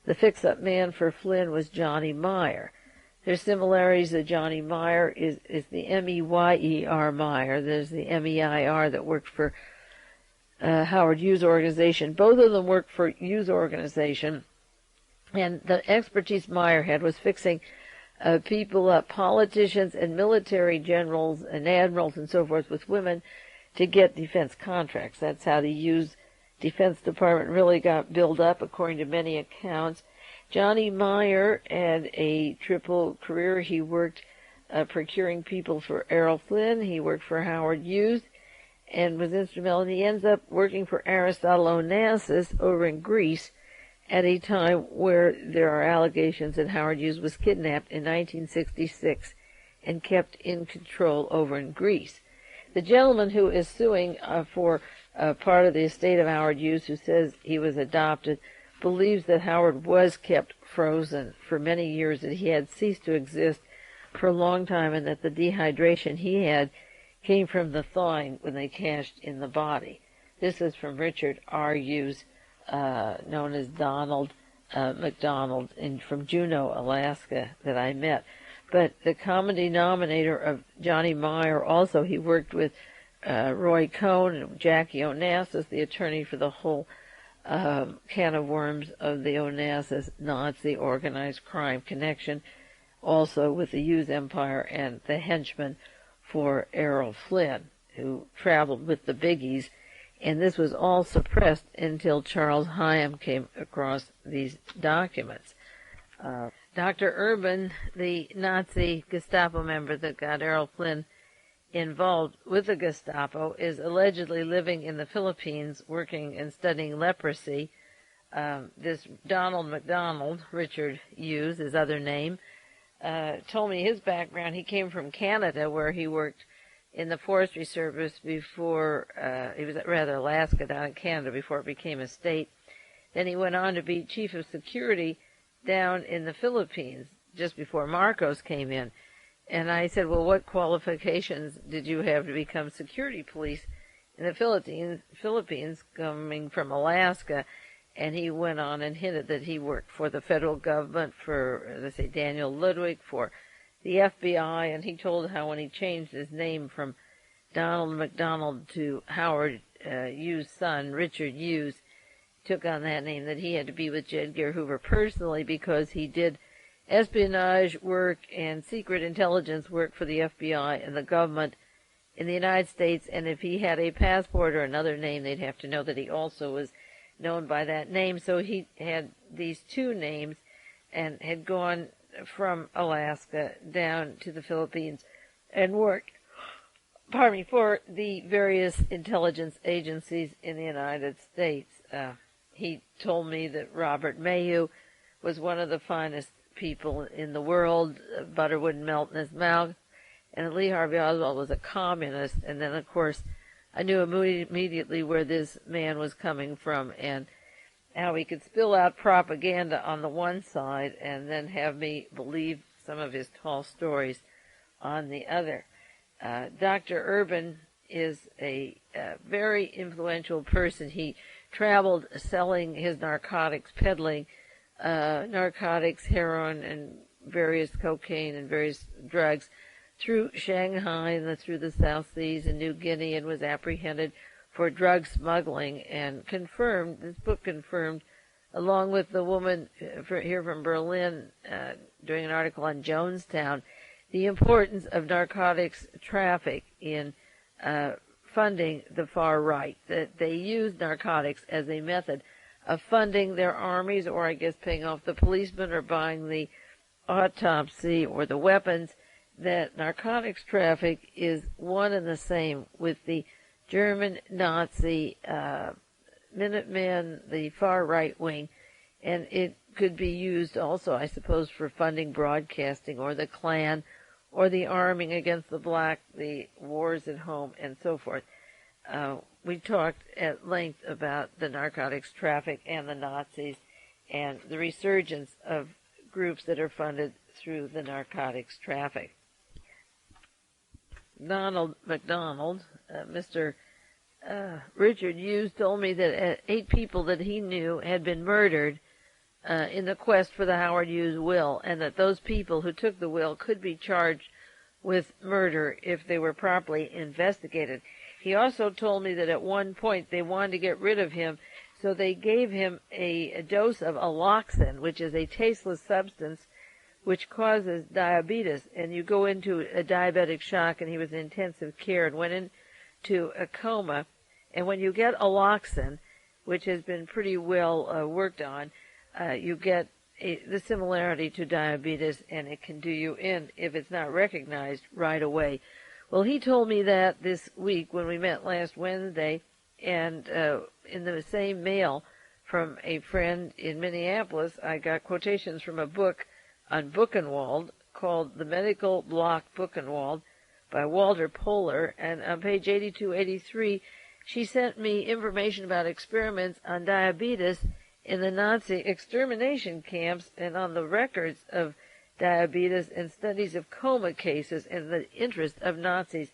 A: the fix-up man for Flynn was Johnny Meyer. There's similarities that Johnny Meyer is the M-E-Y-E-R Meyer. There's the M-E-I-R that worked for Howard Hughes' organization. Both of them worked for Hughes' organization, and the expertise Meyer had was fixing people up, politicians and military generals and admirals and so forth, with women to get defense contracts. That's how the Hughes Defense Department really got built up, according to many accounts. Johnny Meyer had a triple career. He worked procuring people for Errol Flynn. He worked for Howard Hughes and was instrumental. And he ends up working for Aristotle Onassis over in Greece at a time where there are allegations that Howard Hughes was kidnapped in 1966 and kept in control over in Greece. The gentleman who is suing for part of the estate of Howard Hughes, who says he was adopted, believes that Howard was kept frozen for many years, that he had ceased to exist for a long time, and that the dehydration he had came from the thawing when they cashed in the body. This is from Richard R. Hughes, known as Donald McDonald, from Juneau, Alaska, that I met. But the common denominator of Johnny Meyer, also he worked with Roy Cohn and Jackie Onassis, the attorney for the whole can of worms of the Onassis Nazi organized crime connection, also with the Hughes Empire, and the henchman for Errol Flynn, who traveled with the biggies. And this was all suppressed until Charles Hyam came across these documents. Dr. Urban, the Nazi Gestapo member that got Errol Flynn involved with the Gestapo, is allegedly living in the Philippines working and studying leprosy. This Donald McDonald, Richard Hughes, his other name, told me his background. He came from Canada, where he worked in the Forestry Service before, he was at Alaska, down in Canada, before it became a state. Then he went on to be chief of security down in the Philippines, just before Marcos came in. And I said, well, what qualifications did you have to become security police in the Philippines, coming from Alaska? And he went on and hinted that he worked for the federal government, for, let's say, Daniel Ludwig, for the FBI, and he told how when he changed his name from Donald McDonald to Howard Hughes' son, Richard Hughes, took on that name, that he had to be with J. Edgar Hoover personally, because he did espionage work and secret intelligence work for the FBI and the government in the United States, and if he had a passport or another name, they'd have to know that he also was known by that name. So he had these two names and had gone from Alaska down to the Philippines and worked, for the various intelligence agencies in the United States. He told me that Robert Mayhew was one of the finest people in the world. Butter wouldn't melt in his mouth. And that Lee Harvey Oswald was a communist. And then, of course, I knew immediately where this man was coming from and how he could spill out propaganda on the one side and then have me believe some of his tall stories on the other. Dr. Urban is a very influential person. He traveled selling his narcotics, peddling narcotics, heroin, and various cocaine and various drugs through Shanghai and through the South Seas and New Guinea, and was apprehended for drug smuggling, and confirmed, this book confirmed, along with the woman here from Berlin doing an article on Jonestown, the importance of narcotics traffic in funding the far right, that they use narcotics as a method of funding their armies, or I guess paying off the policemen or buying the autopsy or the weapons, that narcotics traffic is one and the same with the German Nazi Minutemen, the far right wing, and it could be used also, I suppose, for funding broadcasting or the Klan or the arming against the black, the wars at home, and so forth. We talked at length about the narcotics traffic and the Nazis and the resurgence of groups that are funded through the narcotics traffic. Donald McDonald, Mr. Richard Hughes, told me that 8 people that he knew had been murdered in the quest for the Howard Hughes will, and that those people who took the will could be charged with murder if they were properly investigated. He also told me that at one point they wanted to get rid of him, so they gave him a dose of aloxin, which is a tasteless substance which causes diabetes, and you go into a diabetic shock, and he was in intensive care and went into a coma. And when you get aloxin, which has been pretty well worked on, you get the similarity to diabetes, and it can do you in if it's not recognized right away. Well, he told me that this week when we met last Wednesday, and in the same mail from a friend in Minneapolis, I got quotations from a book on Buchenwald called The Medical Block Buchenwald by Walter Poehler, and on page 82-83, she sent me information about experiments on diabetes in the Nazi extermination camps and on the records of diabetes and studies of coma cases and the interest of Nazis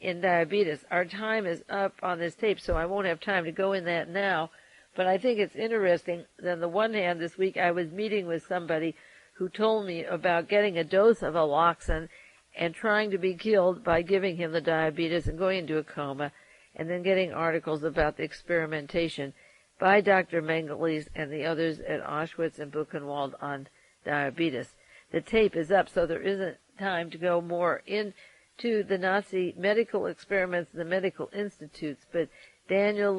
A: in diabetes. Our time is up on this tape, so I won't have time to go in that now, but I think it's interesting that on the one hand, this week I was meeting with somebody who told me about getting a dose of aloxin and trying to be killed by giving him the diabetes and going into a coma, and then getting articles about the experimentation by Dr. Mengele and the others at Auschwitz and Buchenwald on diabetes. The tape is up, so there isn't time to go more into the Nazi medical experiments and the medical institutes, but Daniel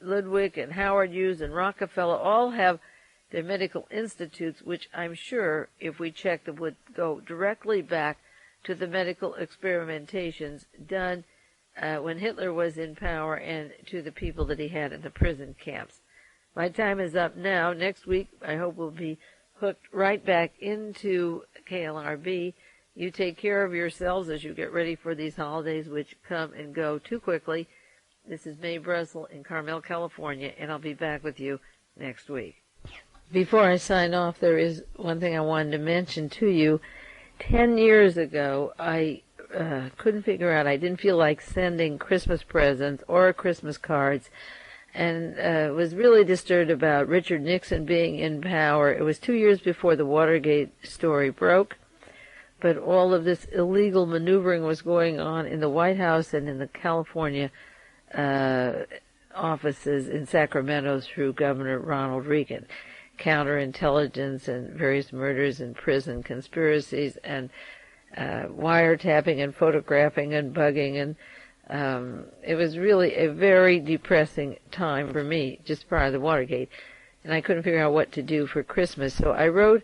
A: Ludwig and Howard Hughes and Rockefeller all have their medical institutes, which I'm sure, if we check them, would go directly back to the medical experimentations done when Hitler was in power and to the people that he had in the prison camps. My time is up now. Next week, I hope we'll be hooked right back into KLRB. You take care of yourselves as you get ready for these holidays, which come and go too quickly. This is Mae Brussell in Carmel, California, and I'll be back with you next week. Before I sign off, there is one thing I wanted to mention to you. 10 years ago, I couldn't figure out, I didn't feel like sending Christmas presents or Christmas cards, and was really disturbed about Richard Nixon being in power. It was 2 years before the Watergate story broke, but all of this illegal maneuvering was going on in the White House and in the California offices in Sacramento through Governor Ronald Reagan. Counterintelligence and various murders and prison conspiracies and wiretapping and photographing and bugging, and it was really a very depressing time for me just prior to the Watergate, and I couldn't figure out what to do for Christmas. So I wrote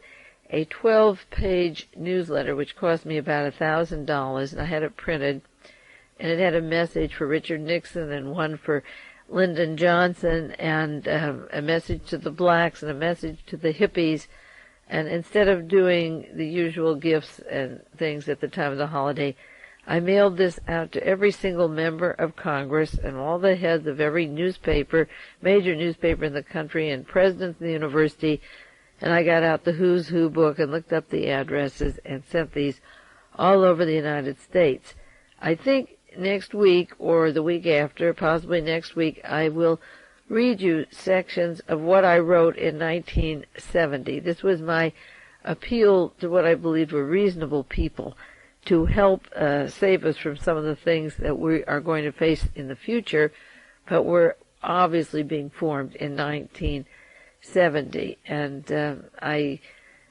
A: a 12-page newsletter which cost me about $1,000, and I had it printed, and it had a message for Richard Nixon and one for Lyndon Johnson, and a message to the blacks and a message to the hippies. And instead of doing the usual gifts and things at the time of the holiday, I mailed this out to every single member of Congress and all the heads of every newspaper, major newspaper in the country, and presidents of the university. And I got out the Who's Who book and looked up the addresses and sent these all over the United States. I think next week or the week after, possibly next week, I will read you sections of what I wrote in 1970. This was my appeal to what I believed were reasonable people to help save us from some of the things that we are going to face in the future, but were obviously being formed in 1970. And I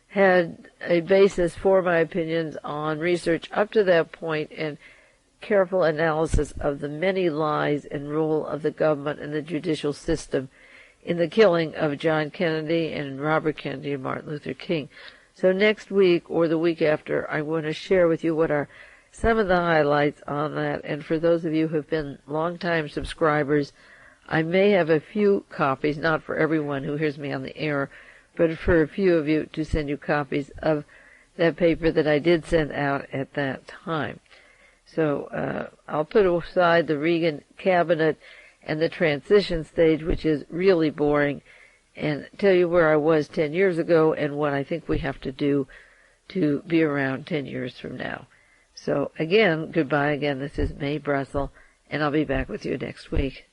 A: had a basis for my opinions on research up to that point and careful analysis of the many lies and role of the government and the judicial system in the killing of John Kennedy and Robert Kennedy and Martin Luther King. So next week or the week after, I want to share with you what are some of the highlights on that. And for those of you who have been longtime subscribers, I may have a few copies, not for everyone who hears me on the air, but for a few of you to send you copies of that paper that I did send out at that time. So I'll put aside the Reagan cabinet and the transition stage, which is really boring, and tell you where I was 10 years ago and what I think we have to do to be around 10 years from now. So again, goodbye again. This is Mae Brussell, and I'll be back with you next week.